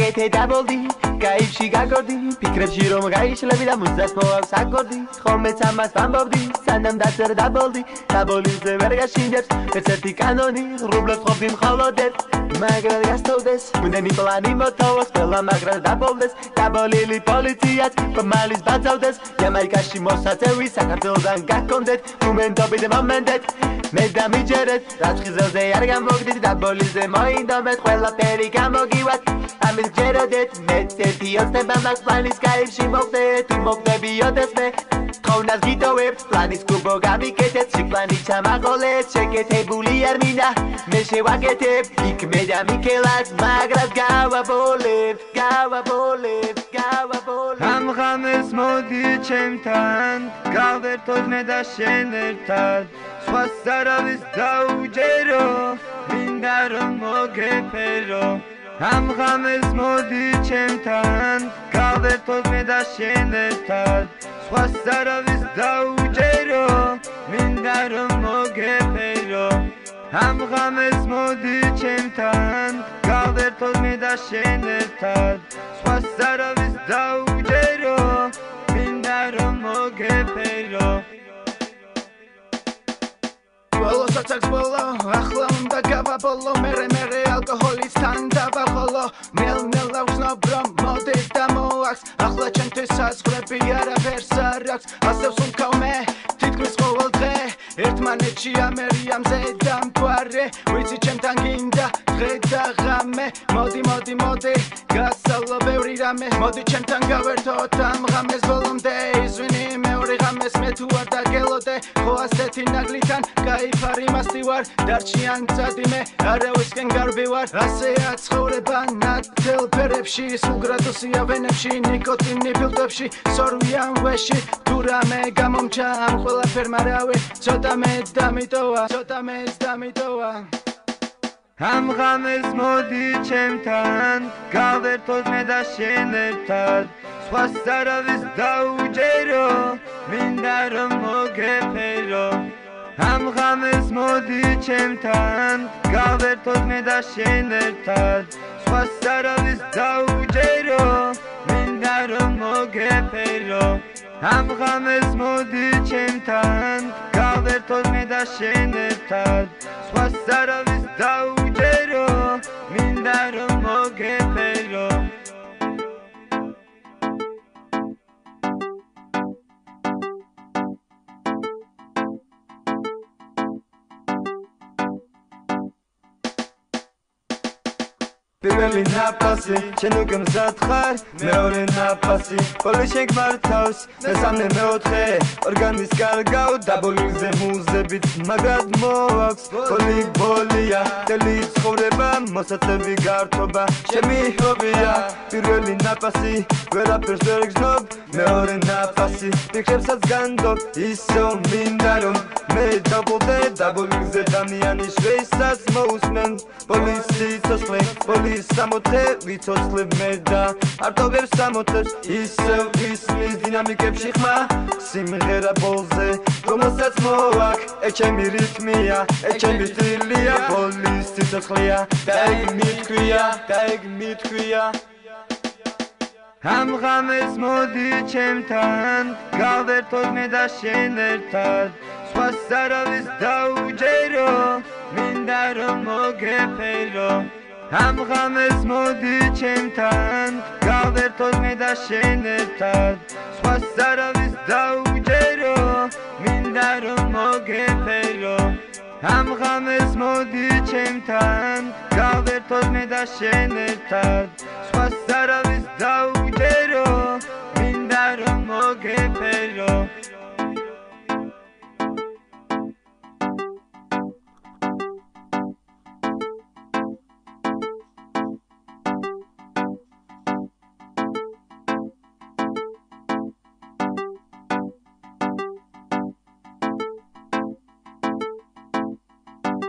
გაკეთე დაბოლდი გაიფში გაგორდი ფიქრებში რომ გაიშლები და მუზას მოაქვს აკორდი ხომეც ამას ვამბობდი სანამ დაწერე დაბოლდი დაბოლიზე ვერ გაშინდებს ერთ-ერთი კანონი რუბლებს ყოფდი მხოლოდ ერთ მაგრამ გასწავდეს მუდენი პლანი მოთოვოს ყველა მაგრად დაბოლდეს დაბოლილი პოლიციაც პომალის ბაძავდეს ямაიკაში მოსაწევი საქართველოდან გაქონდეთ მომენტობით მომენტეთ მე დამიჯერეთ რაც ხიზელზე არ გამოგდით დაბოლიზე მოინდომეთ ყველაფერი გამოგივათ ამის ჯეროდეთ მე ერთი ოცნება მაქვს პლანის გაიფში მოგდეთ თუ მოგდებიოდეს მე თხოვნას გიტოვებთ პლანის კუბო გამიკეთეთ შიკლანი ჩამაყოლეთ შეკეთებული არ მინდა მე შევაკეთებ იქ მე და მიქელად მაგრად გავაბოლებთ ამ ღამეს მოდი ჩემთან გავერთოთ მე და შენ ერთად სხვას არავის დაუჯერო მინდა რომ მოგეფერო ამ ღამეს მოდი ჩემთან გავერთოთ მე და შენ ერთად სხვას არავის დაუჯერო მინდა რომ მოგეფერო ამ ღამეს მოდი ჩემთან გავერთოთ მე და შენ ერთად სხვას არავის დაუჯერო მინდა რომ მოგეფერო Sax bolo, ახლა უნდა გავაბოლო მერე ალკოჰოლის თან დავახოლო მელ ლავსნობ რომ მოდის და მოაქვს ახლა ჩემთვის საზღვრები არაფერს არ აქვს ასევ სულქავ მე თითქმის ყოველ დღე ერთმანეთში ამერიამზე დამგვარე ვიცი ჩემთან გინდა დღე და ღამე მოდი გასავლო ბევრი რამე მოდი ჩემთან გავერთოთ ამ ღამეს ბოლომდე ისვენი მეორე ღამეს მე თუ არ დაგელოდე ხო ასეთი ნაგლითან გაიფარი მასტი ვარ დარჩიან წადიმე არავისკენ გარბი ვარ ასეა ცხოვრება ნათელ ფერებში სულ გრადუსია ვენებში ნიკოტინი ფილტვებში სორვიან ვეში თუ რამე გამომჩა ამ ყველაფერ მარავე ცოტა მეც დამიტოვა ამ ღამეს მოდი ჩემთან გავერთოთ მე და შენ ერთად სხვას არავის დაუჯერო მინდა რომ მოგეფერო ამ ღამეს მოდი ჩემთან გავერთოთ მე და შენ ერთად სხვას არავის დაუჯერო მინდა რომ მოგეფერო ამ ღამეს მოდი ჩემთან გავერთოთ მე და შენ ერთად სხვას არავის დაუჯერო მინდა რომ მოგეფერო პირველი ნაფასი შენ უკვე მზად ხარ მეორე ნაფასი პოლი შეგმართავს მესამე მეოთხე ორგანის კარგავ დაბოლიზე მუზებით მაგრად მოაქვს ბოლია თელი ცხოვრება მოსაწევი გართობა ჩემი ჰობია პირველი ნაფასი ვერაფერს ვერ გზნობ მეორე ნაფასი ფიქრებსაც განდობ ისევ მინდა რომ მე დაბოლდე დაბოლიზე დამიანის ვესაც მოусმენ პოლისი ცოცხლე სამოთხე ვიცოცხლებ მე და არტობებს სამოთხებს ისევ ისმის დინამიკებში ხმა სიმღერა ბოლზე რომელსაც მოაქვს ეჩემი რითმია ეჩემი სტილია ბოლის ცოცხლია და ეგ მითქვია ამ ღამეს მოდი ჩემთან გავერთოთ მე და შენ ერთად სხვას არავის დაუჯერო მინდა რომ მოგეფერო ამ ღამეს მოდი ჩემთან გავერთოთ მე და შენ ერთად სხვას არავის დაუჯერო მინდა რომ მოგეფერო ამ ღამეს მოდი ჩემთან გავერთოთ მე და შენ ერთად სხვას არავის დაუჯერო მინდა რომ მოგეფერო